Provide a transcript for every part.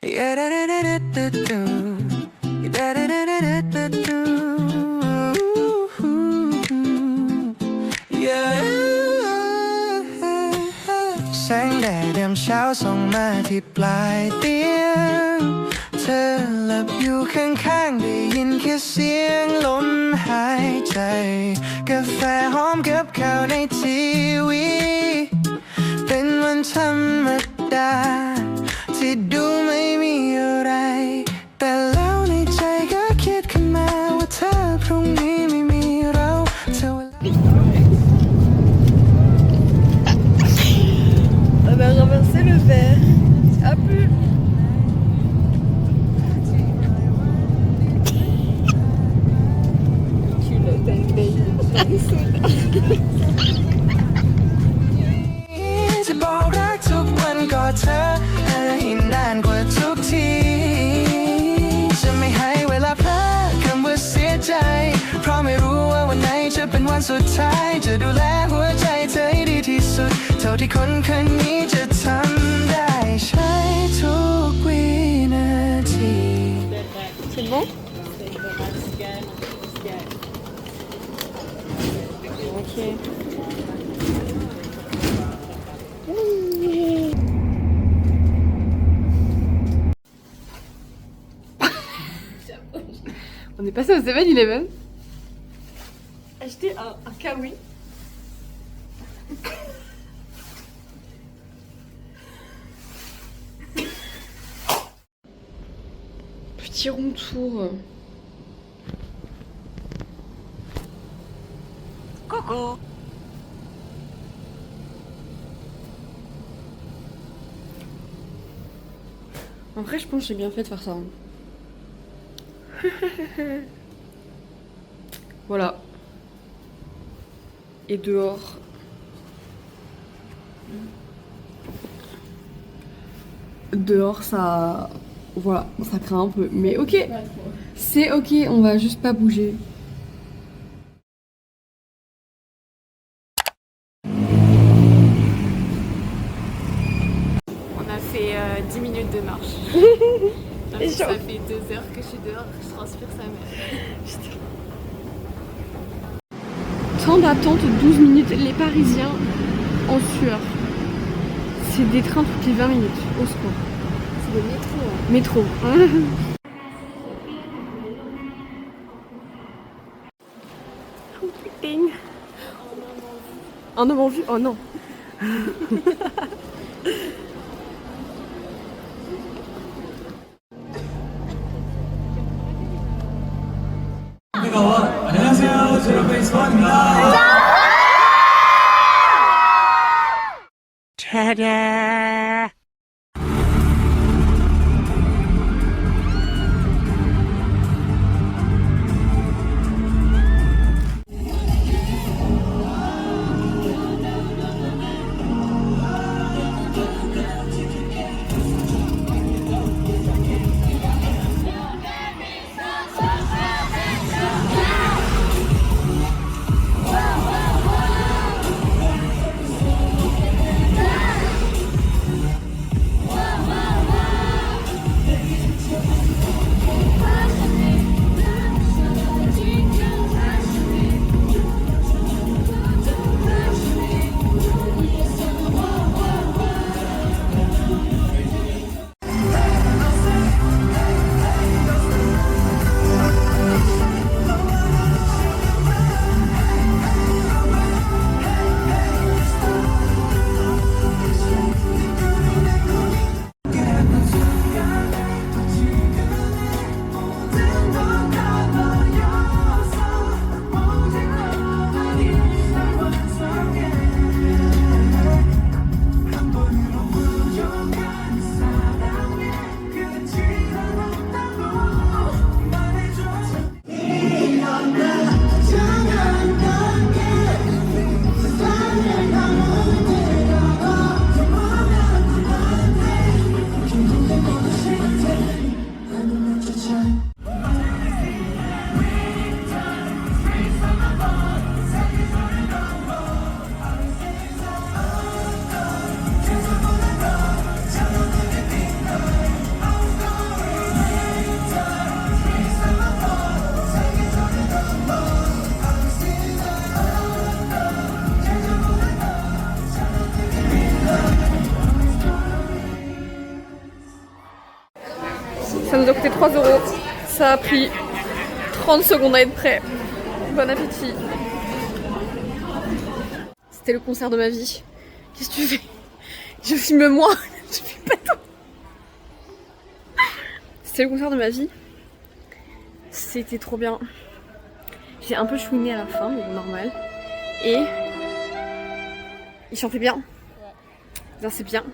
แสงแดดยามเช้าส่องมาที่ปลายเตียงเธอหลับอยู่ข้างๆได้ยินแค่เสียงลมหายใจกาแฟหอมกับข้าวในทีวีเป็นวันธรรมดาที่ดูไม่มีอะไรแต่แล้วในใจก็คิดขึ้นมาว่าเธอพรุ่งนี้ไม่มีเราเธอOn va renverser le verre. À plus. Culotte avec des soda. จะบอกรักทุกวันกอดเธอให้นานกว่าทุกทีจะไม่ให้เวลาเพลอคำว่าเสียใจเพราะไม่รู้ว่าวันไหนจะเป็นวันสุดท้ายจะดูแลหัวใจเธอให้ดีที่สุดเท่าที่คนคนนี้จะทำได้ใช้ทุกวินาที C'est bon? Ok. On est passé au 7-Eleven. Acheter un kawi. Petit rond tour. Coucou. En vrai, je pense que j'ai bien fait de faire ça. Hein. Voilà. Et dehors. Dehors, ça. Voilà, ça craint un peu. Mais ok. C'est ok, on va juste pas bouger. On a fait 10 minutes de marche. Et Ça fait 2 heures que je suis dehors, je transpire sa mère. Temps d'attente, 12 minutes. Les Parisiens en sueur. C'est des trains toutes les 20 minutes. Au secours. C'est le métro. Hein. Métro. Oh putain. Un homme en vue. Oh non. 안녕하세요. 제로페이스 원입니다. 차례. Ça nous a coûté 3 €. Ça a pris 30 secondes à être prêt. Bon appétit. C'était le concert de ma vie. Qu'est-ce que tu fais? Je filme moi. Je filme pas toi. C'était le concert de ma vie. C'était trop bien. J'ai un peu chouiné à la fin, mais normal. Et il chantait bien. Ouais. C'est bien.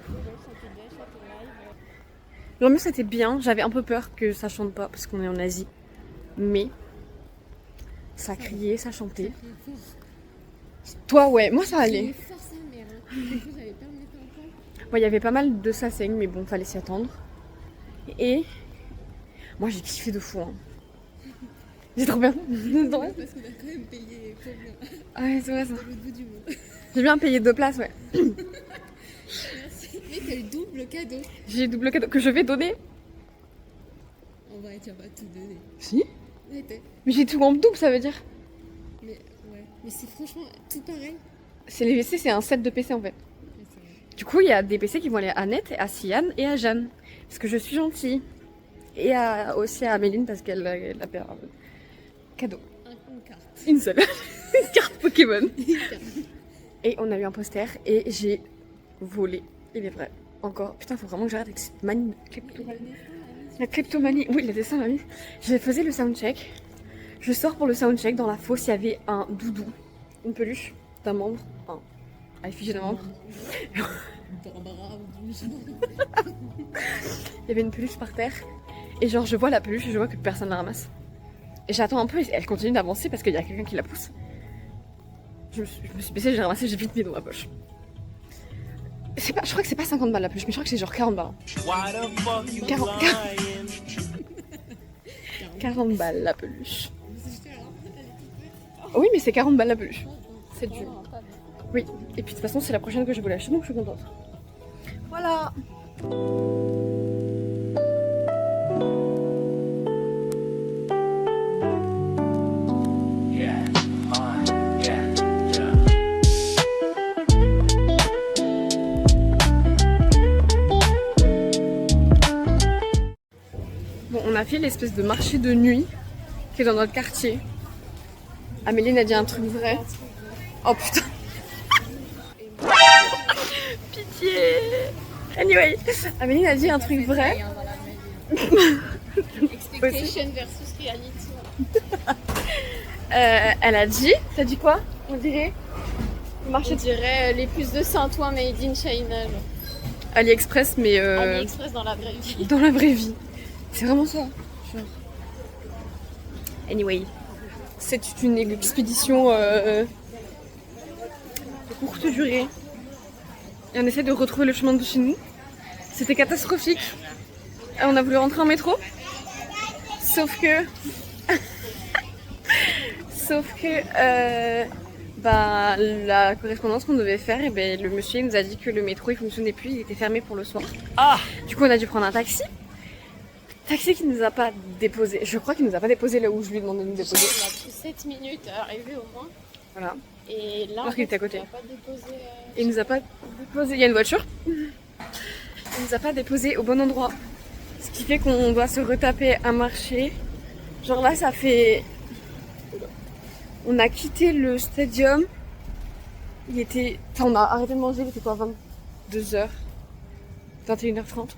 L'ambiance était bien. J'avais un peu peur que ça chante pas parce qu'on est en Asie. Mais ça criait, ça chantait. Toi, ouais, moi ça allait. Bon, il y avait pas mal de sasaeng, mais bon, fallait s'y attendre. Et moi j'ai kiffé de fou. Hein. C'est trop bien. C'est trop bien. Parce qu'on a quand même payé combien? Ah ouais, c'est vrai ça. De l'autre bout du monde. J'ai bien payé 2 places, ouais. Merci. Mais t'as eu double cadeau. J'ai double cadeau que je vais donner. En vrai, tu vas pas tout donner. Si. Ouais, Mais j'ai tout en double, ça veut dire. Mais ouais. Mais c'est franchement tout pareil. C'est les PC, c'est un set de PC en fait. Ouais, c'est vrai. Du coup, il y a des PC qui vont aller à Annette, à Sian et à Jeanne. Parce que je suis gentille. Et aussi à Améline parce qu'elle a fait un cadeau. Une carte. Une seule. Une carte Pokémon. Et on a eu un poster et j'ai volé. Il est vrai. Encore. Putain, faut vraiment que j'arrête avec cette manie de kleptomanie. La kleptomanie. Oui, le dessin, mamie. Je faisais le soundcheck. Je sors pour le soundcheck. Dans la fosse, il y avait un doudou. Une peluche d'un membre. À l'effigie d'un membre. Il y avait une peluche par terre. Et genre, je vois la peluche et je vois que personne la ramasse. Et j'attends un peu et elle continue d'avancer parce qu'il y a quelqu'un qui la pousse. Je me suis baissée, j'ai ramassé, j'ai vite mis dans ma poche. Je crois que c'est pas 50 balles la peluche, mais je crois que c'est genre 40 balles. 40 balles la peluche. Oui, mais c'est 40 balles la peluche. C'est du. Oui, et puis de toute façon, c'est la prochaine que je voulais acheter, donc je suis contente. Voilà. Bon, on a fait l'espèce de marché de nuit qui est dans notre quartier. Améline a dit un truc vrai. Oh putain. Pitié. Anyway, Améline a dit un truc vrai. Expectation versus reality. Elle a dit, t'as dit quoi? On dirait le marché On dirait les puces de Saint-Ouen made in China. Genre. AliExpress, mais AliExpress dans la vraie vie. dans la vraie vie. C'est vraiment ça. Genre. Anyway, c'est une expédition de courte durée. Et on essaie de retrouver le chemin de chez nous. C'était catastrophique. On a voulu rentrer en métro. Sauf que la correspondance qu'on devait faire, et ben, le monsieur nous a dit que le métro il fonctionnait plus, il était fermé pour le soir. Du coup on a dû prendre un taxi. Taxi qui nous a pas déposé. Je crois qu'il nous a pas déposé là où je lui ai demandé de nous déposer. On a pris 7 minutes à arriver au moins. Voilà. Et là, Parce qu'il était à côté. il nous a pas déposé. Il nous a pas déposé. Il y a une voiture. Il nous a pas déposé au bon endroit. Ce qui fait qu'on doit se retaper un marché. Genre là, ça fait. On a quitté le stadium. Il était. Enfin, on a arrêté de manger. Il était quoi, 22h 21h30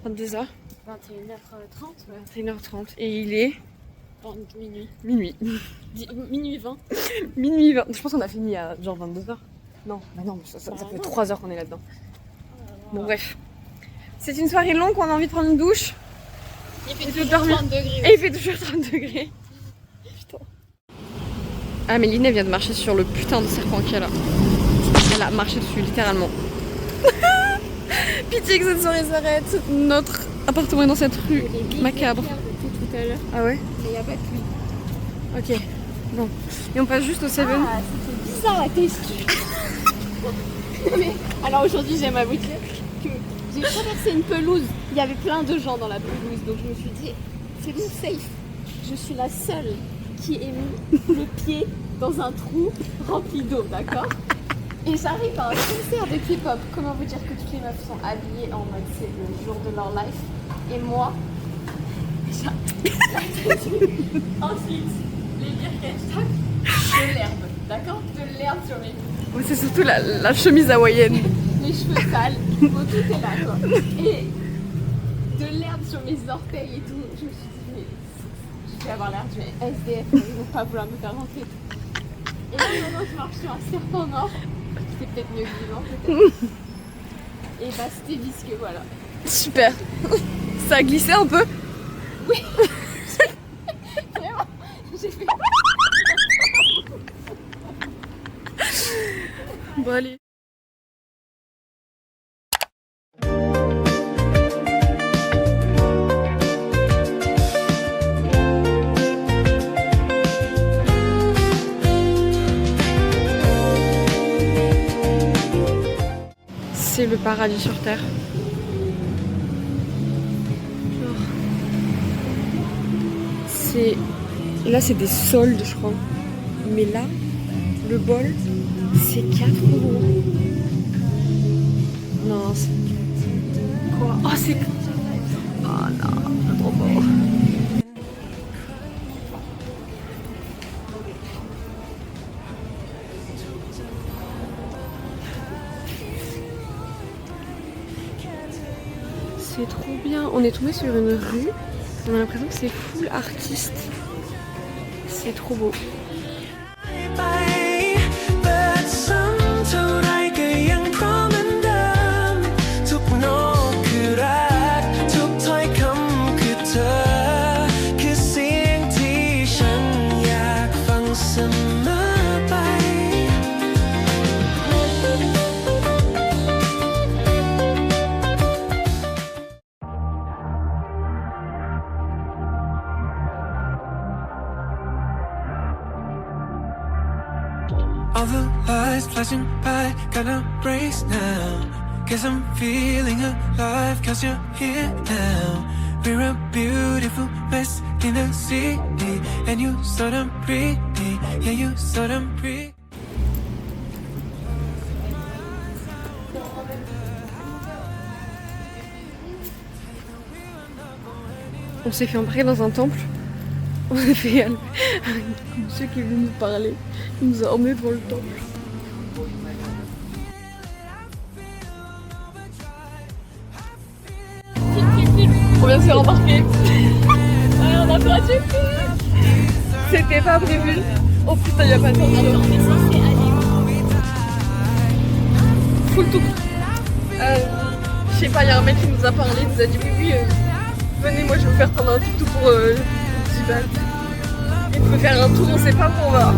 22h 21h30, ouais. 21h30. Et il est. Minuit. Minuit. Minuit 20. Minuit 20. Je pense qu'on a fini à genre 22h. Non, bah non, ça fait 3 heures qu'on est là-dedans. Bon, bref. C'est une soirée longue, on a envie de prendre une douche. Il fait toujours toujours 30 degrés. Et il fait toujours 30 degrés. Putain. Améline, elle vient de marcher sur le putain de serpent qu'il y a là. Elle a marché dessus, littéralement. Pitié que cette soirée s'arrête. Notre appartement est dans cette rue macabre. Tout à l'heure. Ah ouais? Mais il n'y a pas de pluie. Ok. Bon. Et on passe juste au Seven. Ah, c'était bizarre la texture. Mais, alors aujourd'hui, j'aime avouer que j'ai traversé une pelouse. Il y avait plein de gens dans la pelouse. Donc je me suis dit, c'est bon, safe. Je suis la seule qui ait mis le pied dans un trou rempli d'eau, d'accord? Et j'arrive à un concert de K-pop. Comment vous dire que toutes les meufs sont habillées en mode c'est le jour de leur life. Et moi, déjà. Ensuite, les Birkenstock, de l'herbe, d'accord? De l'herbe sur mes pieds. Ouais, c'est surtout la chemise hawaïenne. Les cheveux sales, bon, tout est là quoi. Et de l'herbe sur mes orteils et tout. Je me suis dit, mais je vais avoir l'air du SDF, ils vont pas vouloir me faire rentrer. Et là maintenant je marche sur un serpent noir. C'est peut-être mieux que vivant, peut-être. Et bah c'était visqueux, voilà. Super. Ça a glissé un peu. Oui. Vraiment, j'ai fait. Bon allez. C'est le paradis sur terre. C'est... Là c'est des soldes je crois. Mais là, le bol, c'est 4 €. Non, c'est... Quoi? Oh c'est... Oh non, c'est trop beau. C'est trop bien. On est tombé sur une rue. On a l'impression que c'est full artiste. C'est trop beau. All the lights flashing by, gotta brace now. Guess I'm feeling alive, cause you're here now. We're a beautiful mess in the city, and you so damn pretty, yeah you so damn pretty. On s'est fait embarquer dans un temple. On a fait un monsieur qui est venu nous parler. Il nous a emmenés devant le temple. On vient de se faire embarquer. On a pas du tout. C'était pas prévu. Oh putain, y'a pas de temps. Full tout. Je sais pas, y'a un mec qui nous a parlé, il nous a dit oui, venez, moi je vais vous faire prendre un tuk-tuk pour 10 balles. Il peut faire un tour, on sait pas où on va.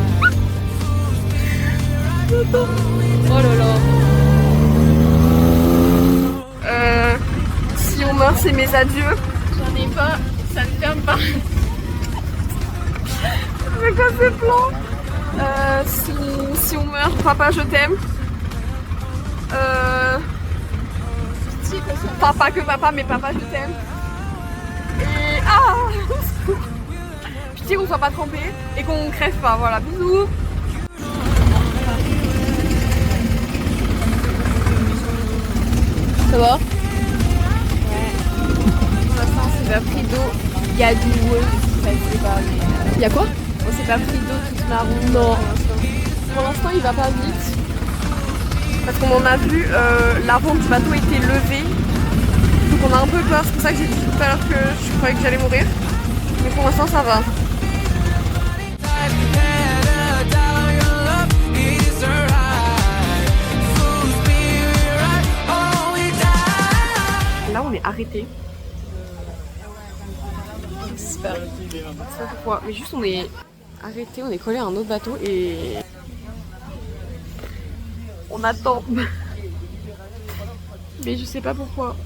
Oh là là. Si on meurt, c'est mes adieux. J'en ai pas, ça ne ferme pas. C'est quoi ce plan? Si on meurt, papa, je t'aime. Pas que papa, mais papa, je t'aime. Et ah, pitié qu'on soit pas trempé et qu'on crève pas. Voilà, bisous. Ça va? Ouais. Pour l'instant, on s'est pas pris d'eau. Il y a du ça je sais pas, mais. Y'a quoi? On s'est pas pris d'eau toute marron. Non. Pour l'instant, il va pas vite. Parce qu'on en a vu, l'avant du bateau était levé. Donc on a un peu peur. C'est pour ça que j'ai dit tout à l'heure que je croyais que j'allais mourir. Mais pour l'instant, ça va. Là, on est arrêté. Super. Je sais pas pourquoi. Mais juste, on est arrêté. On est collé à un autre bateau et on attend. Mais je sais pas pourquoi.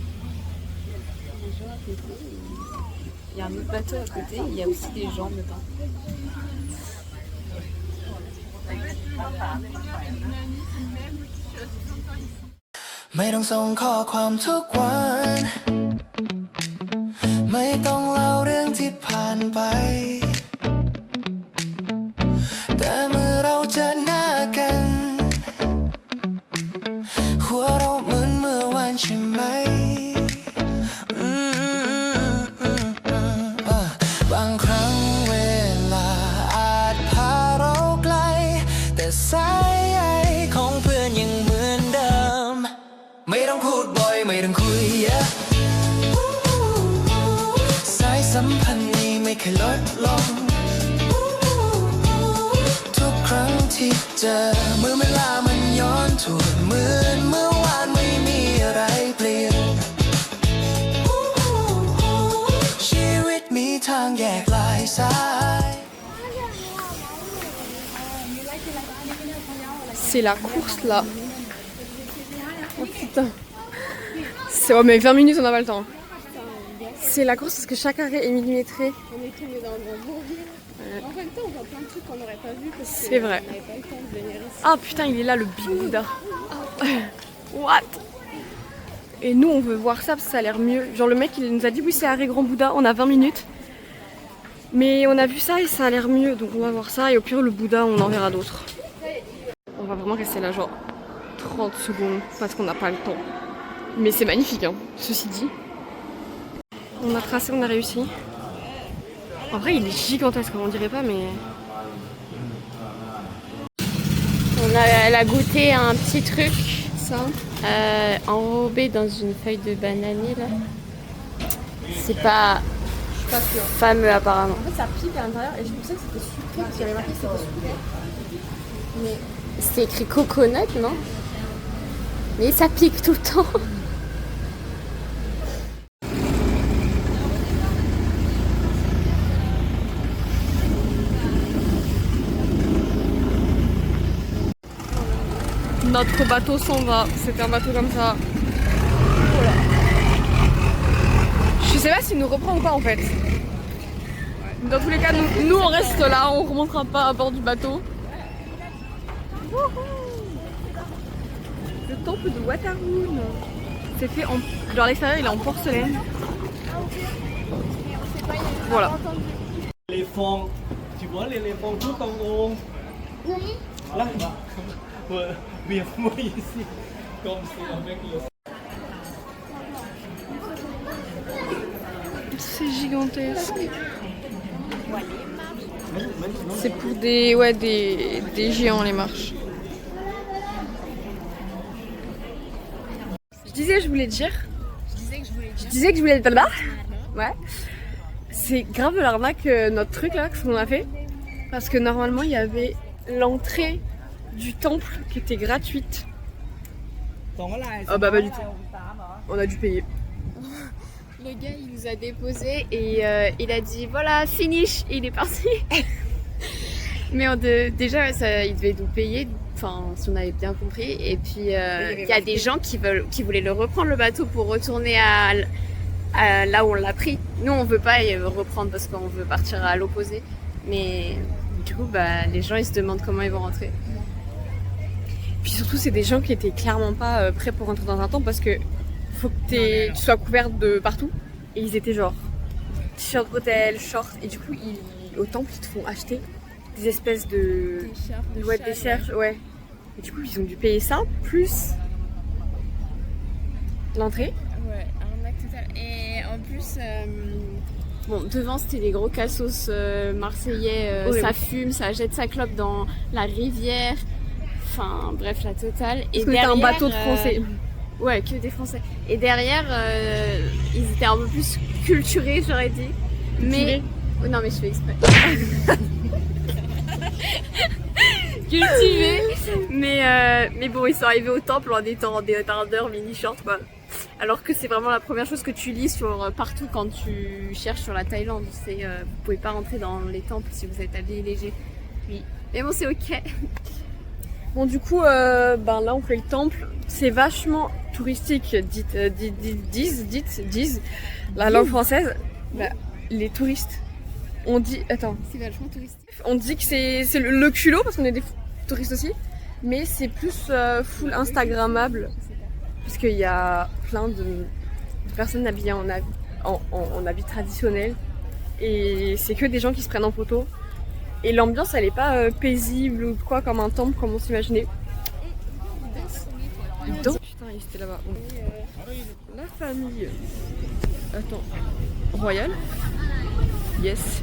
Il y a un autre bateau à côté, il y a aussi des gens dedans.ไม่ต้องส่งข้อความทุกวันไม่ต้องเล่าเรื่องที่ผ่านไปแต่เมื่อเราเจอหน้ากันหัวเราเหมือนเมื่อวานใช่ไหม ค่ลดลงทุกครั้งที่เจอเมื่อเวลามันย้อนทวนเหมือนเมื่อวานไม่มีอะไรเปลี่ยนชีวิตมีทางแยกหลายสาย C'est la course là. Oh putain. C'est ouais, mais 20 minutes on n'a pas le temps. C'est la course parce que chaque arrêt est millimétré. On est tombé dans un bourbier. En même temps, on voit plein de trucs qu'on n'aurait pas vu parce que C'est vrai. on n'avait pas le temps de venir ici. Ah putain, il est là le Big Buddha. What? Et nous on veut voir ça parce que ça a l'air mieux. Genre le mec il nous a dit oui c'est arrêt Grand Bouddha, on a 20 minutes. Mais on a vu ça et ça a l'air mieux donc on va voir ça et au pire le Bouddha on en verra d'autres. On va vraiment rester là genre 30 secondes parce qu'on n'a pas le temps. Mais c'est magnifique hein, ceci dit. On a tracé, on a réussi. En vrai il est gigantesque on dirait pas mais... Elle a goûté un petit truc Ça enrobé dans une feuille de bananier là. C'est pas pas sûr. fameux apparemment. En fait ça pique à l'intérieur et je pensais que c'était sucré parce qu'il y avait marqué que c'était sucré. Mais... C'était écrit coconut, non? Mais ça pique tout le temps. Notre bateau s'en va, c'était un bateau comme ça. Voilà. Je sais pas s'il nous reprend ou pas en fait. Dans tous les cas, nous on reste là, on remontera pas à bord du bateau. Le temple de Waterhoon. C'est fait en... Genre l'extérieur il est en porcelaine. Voilà. L'éléphant, tu vois l'éléphant tout en haut. Là, viens-moi ici, comme c'est avec le... C'est gigantesque. C'est pour des, ouais, des géants les marches. Je disais que je voulais dire. Je disais que je voulais dire. Ouais. C'est grave l'arnaque notre truc là, ce qu'on a fait. Parce que normalement il y avait l'entrée du temple qui était gratuite. Ah bah pas du tout. On a dû payer. Le gars il nous a déposé et il a dit voilà finish et il est parti. Mais déjà il devait nous payer, enfin si on avait bien compris. Et puis il y a des gens qui voulaient le reprendre le bateau pour retourner à là où on l'a pris. Nous on veut pas reprendre parce qu'on veut partir à l'opposé. Mais du coup bah, les gens ils se demandent comment ils vont rentrer. Puis surtout c'est des gens qui étaient clairement pas prêts pour rentrer dans un temple parce que faut que tu sois couverte de partout. Et ils étaient genre t-shirt hôtel, short. Et du coup, au temple, ils te font acheter des espèces de... Des shirts, ouais. Et du coup, ils ont dû payer ça, plus l'entrée. Ouais, arnaque totale. Et en plus, bon, devant c'était les gros cassos marseillais, ça fume, ça jette sa clope dans la rivière. Enfin, bref, la totale. Et derrière, un bateau de Français. Ouais, que des Français. Et derrière, ils étaient un peu plus culturés, j'aurais dit. Mais... Oh, non, mais je fais exprès. Cultivés. Mais bon, ils sont arrivés au temple en étant en débardeur, mini-short, quoi. Alors que c'est vraiment la première chose que tu lis sur partout quand tu cherches sur la Thaïlande. C'est vous pouvez pas rentrer dans les temples si vous êtes habillé léger. Oui. Mais bon, c'est ok. Bon, du coup, ben là, on fait le temple. C'est vachement touristique, disent la langue française. Bah, les touristes, on dit... Attends. C'est vachement touristique. On dit que c'est le culot, parce qu'on est des touristes aussi. Mais c'est plus full Instagrammable. Parce qu'il y a plein de personnes habillées en habits traditionnels. Et c'est que des gens qui se prennent en photo. Et l'ambiance, elle est pas paisible ou quoi, comme un temple, comme on s'imaginait. Putain, il était là-bas. Bon. La famille. Attends. Royale. Yes.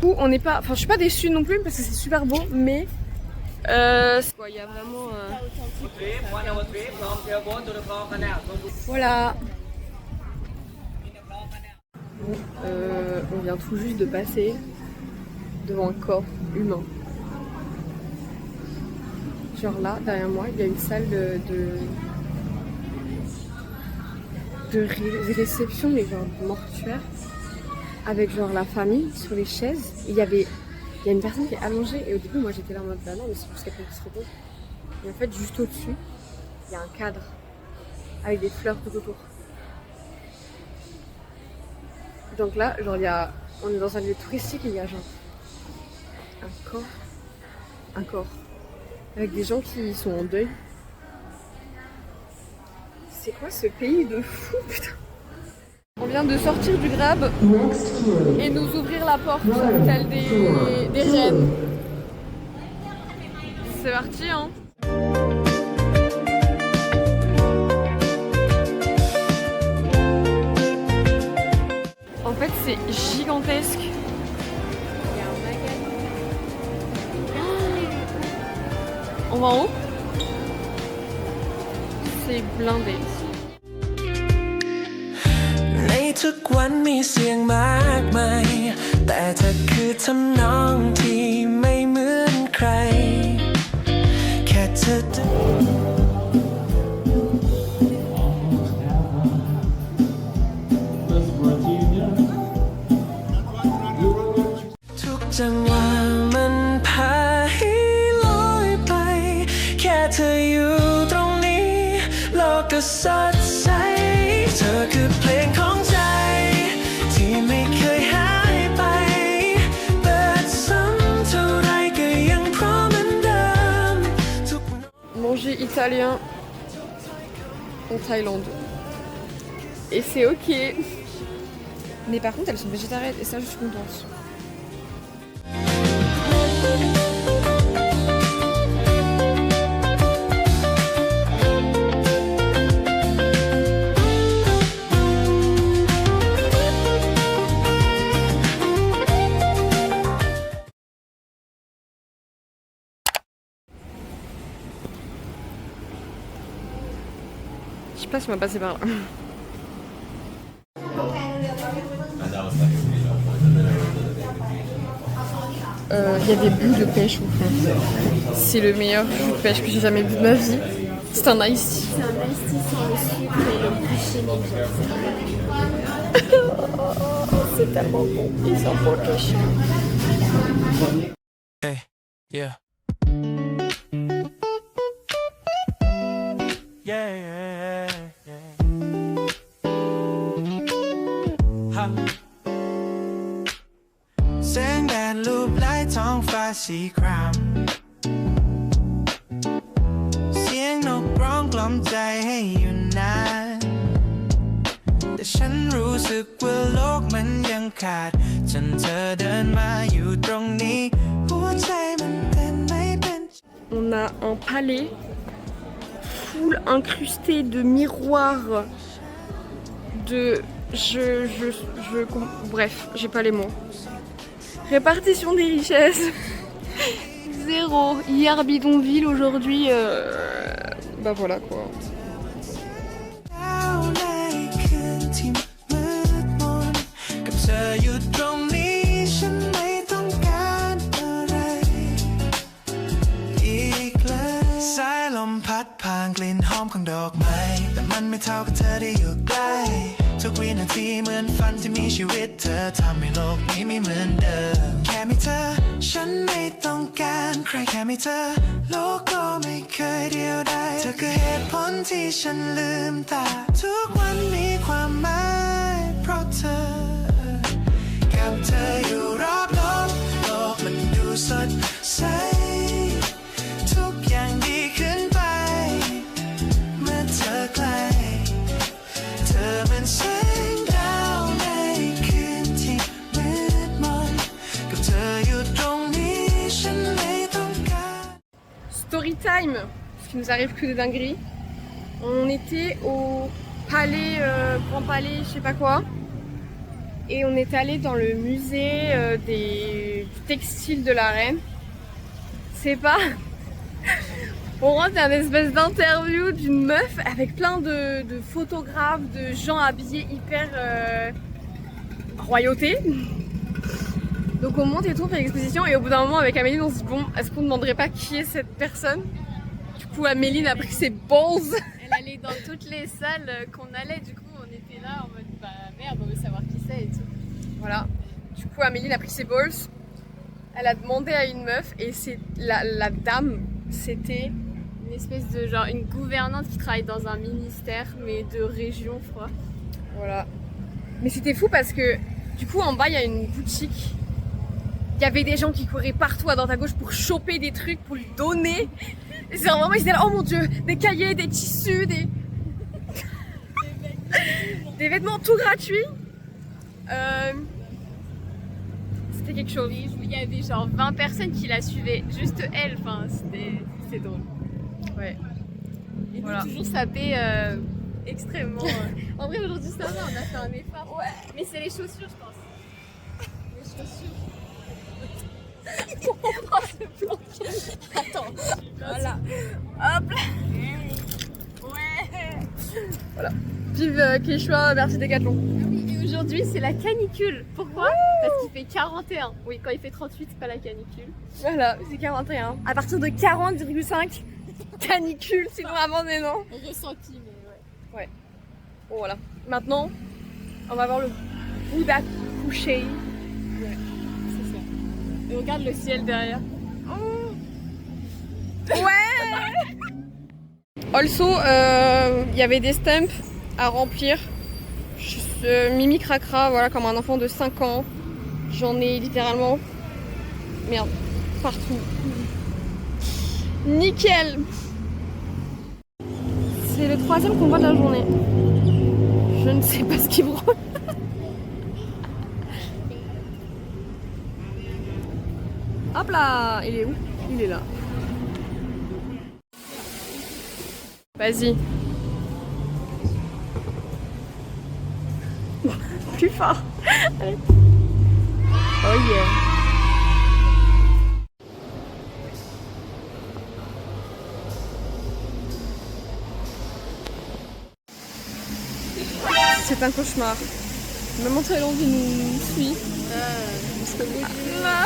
Où on n'est pas. Enfin, je suis pas déçue non plus parce que c'est super beau, mais. Il y a vraiment. Voilà. On vient tout juste de passer devant un corps humain. Genre là, derrière moi, il y a une salle de réception, mais genre mortuaire, avec genre la famille sur les chaises. Il y a une personne qui est allongée et au début moi j'étais là en mode bah non mais c'est juste quelqu'un qui se repose. Et en fait juste au-dessus, il y a un cadre avec des fleurs tout autour. Donc là, genre on est dans un lieu touristique et il y a genre un corps avec des gens qui sont en deuil. C'est quoi ce pays de fou, putain? On vient de sortir du Grab et nous ouvrir la porte telle des reines. C'est parti, hein. En fait, c'est gigantesque. On va en haut. C'est blindé. ในทุกวันมีเสียงมากมายแต่เธอคือทำนองที่ไม่เหมือนใครแค่เธอทุกจังหวะมันพาให้ลอยไปแค่เธออยู่ตรงนี้โลกก็สดใสเธอคือเพลงของใจที่ไม่เคยหายไปเปิดซ้ำเท่าไรก็ยังพร้อมเหมือนเดิมทุก Manger italien en Thaïlande. Et c'est ok. Mais par contre elles sont végétariennes et ça je suis contente. Je sais pas si on va passer par là. Il y a des bouts de pêche au fond. C'est le meilleur bout de pêche que j'ai jamais bu de ma vie. C'est un iced tea. C'est un iced tea sans le sucre et le goût chimique. C'est tellement bon. Ils sont beaux pêche. Hey, yeah. Yeah, yeah, yeah. Ha. แสงแดดลูบไล่ท้องฟ้าสีครามเสียงนกร้องกล่อมใจให้อยู่นานแต่ฉันรู้สึกว่าโลกมันยังขาดจนเธอเดินมาอยู่ตรงนี้หัวใจมันเต้นไม่เป็น On a un palais full incrusté de miroirs, bref, j'ai pas les mots. Répartition des richesses. Zéro. Hier bidonville, aujourd'hui, bah voilà quoi. แล้วในคืนที่มืดมนกับเธออยู่ตรงนี้ฉันไม่ต้องการอะไรอีกเลยสายลมพัดผ่านกลิ่นหอมของดอกไม้แต่มันไม่เท่ากับเธอได้อยู่ใกล้ทุกวินาทีเหมือนฝันที่มีชีวิตเธอทำให้โลกนี้ไม่เหมือนเดิมแค่มีเธอฉันไม่ต้องการใครแค่มีเธอโลกก็ไม่เคยเดียวดายเธอคือเหตุผลที่ฉันลืมตาทุกวันมีความหมายเพราะเธอกับเธออยู่รอบโลกโลกมันดูสดใสทุกอย่างดีขึ้นไปเมื่อเธอใกล้เธอมันแสงดาวในคืนที่มืดมนกับเธออยู่ตรงนี้ฉันไม่ต้องการ Story time, ce qui nous arrive que de dingueries. On était au palais, Grand Palais, je sais pas quoi. Et on est allé dans le musée du textile de la reine. C'est pas... On rentre dans une espèce d'interview d'une meuf avec plein de photographes, de gens habillés royauté. Donc on monte et tout, on fait l'exposition et au bout d'un moment avec Amélie on se dit bon, est-ce qu'on ne demanderait pas qui est cette personne? Du coup Amélie a pris ses balls. Elle allait dans toutes les salles qu'on allait, du coup on était là en mode bah merde, on veut savoir qui c'est et tout. Voilà. Du coup Amélie a pris ses balls. Elle a demandé à une meuf et c'est la dame, c'était Une espèce de genre une gouvernante qui travaille dans un ministère mais de région je crois. voilà. Mais c'était fou parce que du coup en bas il y a une boutique. Il y avait des gens qui couraient partout à droite à gauche pour choper des trucs, pour lui donner. Et c'est vraiment, ils étaient là, oh mon dieu, des cahiers, des tissus, des vêtements tout gratuits. C'était quelque chose. Il y avait genre 20 personnes qui la suivaient, juste elle, enfin c'était drôle. Ouais. Et Voilà. nous toujours sapé extrêmement. En vrai aujourd'hui ça va, on a fait un effort. Ouais. Mais c'est les chaussures je pense. Les chaussures. Oh ce plan. Attends. Voilà. Hop là. Ouais. Voilà. Vive Quechua, merci Decathlon. Oui, et aujourd'hui c'est la canicule. Pourquoi? Parce qu'il fait 41. Oui, quand il fait 38 c'est pas la canicule. Voilà, c'est 41. À partir de 40,5, canicule, sinon abandonnant. Ressenti mais ouais. Bon voilà. Maintenant, on va voir le Bouddha couché. C'est ça. Et regarde le ciel derrière. Ouais. Also, il y avait des stamps à remplir. Mimi cracra, voilà, comme un enfant de 5 ans. J'en ai littéralement, merde, partout. Nickel. C'est le 3e convoi de la journée. Je ne sais pas ce qui brûle. Hop là, il est où? Il est là. Vas-y. Plus fort. Allez. Oh yeah. C'est un cauchemar. Maman Thaïlande nous suit. Ah.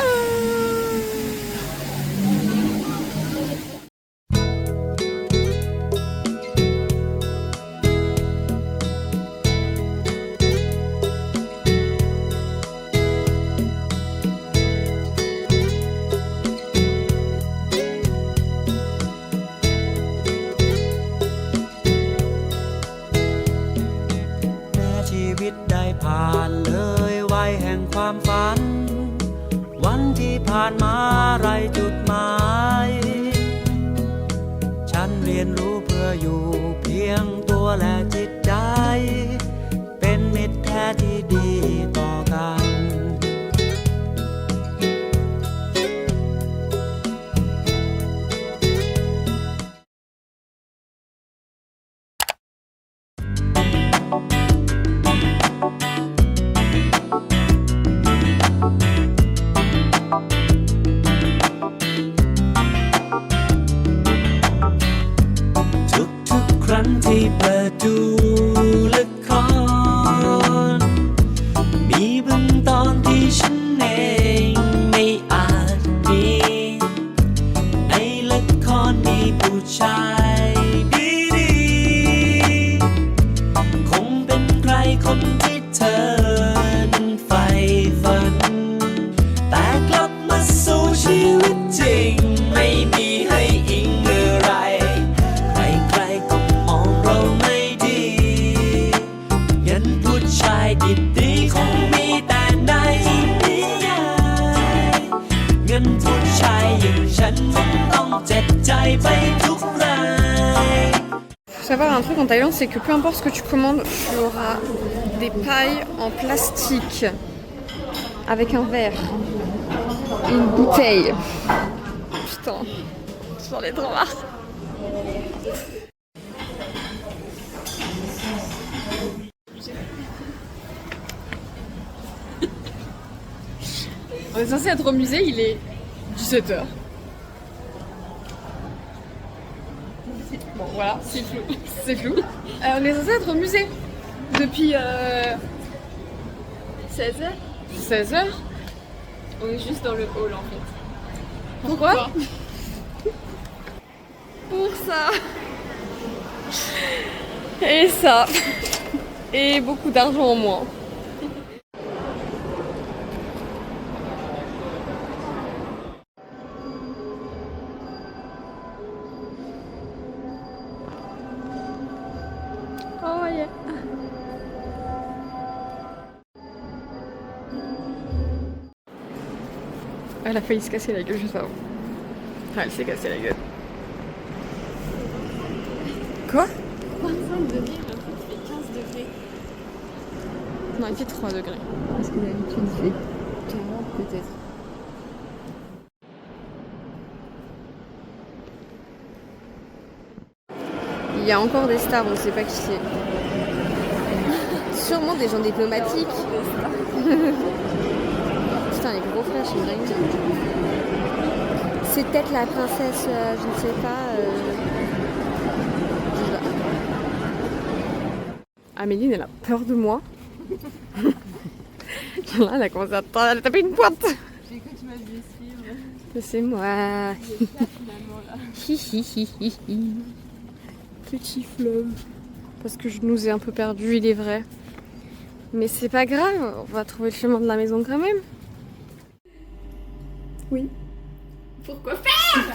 ชีวิตได้ผ่านเลยวัยแห่งความฝัน วันที่ผ่านมาไรจุดหมาย ฉันเรียนรู้เพื่ออยู่เพียงตัวและจิตใจ เป็นมิตรแท้ที่ดีต่อกัน ทุกๆครั้งที่เปิดดูละคร มีบางตอนที่ฉันเองไม่อาจมีในละครมีผู้ชายดีๆคงเป็นใครคนที่เธอนั้นใฝ่ฝัน แต่กลับมาสู่ชีวิตจริงไม่มีให้อิงอะไร ใครๆก็มองเราไม่ดีงั้นผู้ชายดีๆคงมีแต่ในนิยายงั้นผู้ชายอย่างฉันคงต้องเจ็บใจไปทุกราย Faut savoir un truc en Thaïlande, c'est que peu importe ce que tu commandes, tu auras des pailles en plastique avec un verre et une bouteille. Putain, j'en ai trop marre. On est censé être au musée, il est 17h. Bon voilà, c'est flou. C'est flou. On est censé être au musée depuis 16h. 16h. On est juste dans le hall en fait. Pourquoi? Pour ça. Et ça. Et beaucoup d'argent en moins. Oh yeah. Elle a failli se casser la gueule juste avant. Ah, elle s'est cassée la gueule. Quoi? 25 degrés, j'ai l'impression qu'il fait 15 degrés. Non, il fait 3 degrés. Parce que d'habitude il fait 40 peut-être. Il y a encore des stars, on ne sait pas qui c'est. Sûrement des gens diplomatiques. Putain, les gros flashs, c'est dingue. C'est peut-être la princesse, je ne sais pas. Je sais pas. Améline, elle a peur de moi. Là, elle a commencé à taper une pointe. J'ai cru que tu m'as vu suivre. C'est moi. Finalement là. Petit fleuve. Parce que je nous ai un peu perdu, il est vrai. Mais c'est pas grave, on va trouver le chemin de la maison quand même. Oui. Pourquoi faire?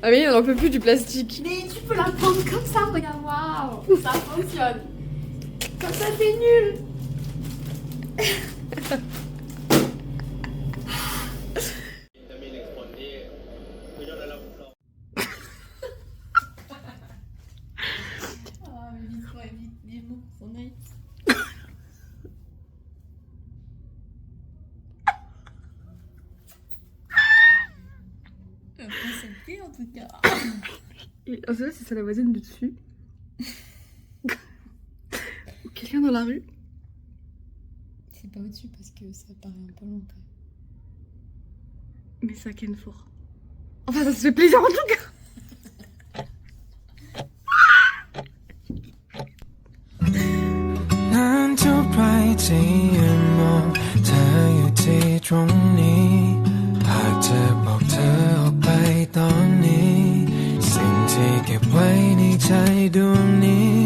Ah mais on n'en peut plus du plastique. Mais tu peux la prendre comme ça, regarde, waouh, ça fonctionne. Comme ça c'est nul. Ah mais vite, ouais, vite, vivement, son œil. C'est en tout cas. Et en fait, c'est ça la voisine de dessus. Quelqu'un dans la rue. C'est pas au-dessus parce que ça paraît un peu long quand même. Mais ça ken fort. Enfin, ça se fait plaisir en tout cas. 난 두 발뒤에 뭐เธออยู่ที่ตรงนี้หากเธอบอกเธอออกไปตอนนี้สิ่งที่เก็บไว้ในใจดวงนี้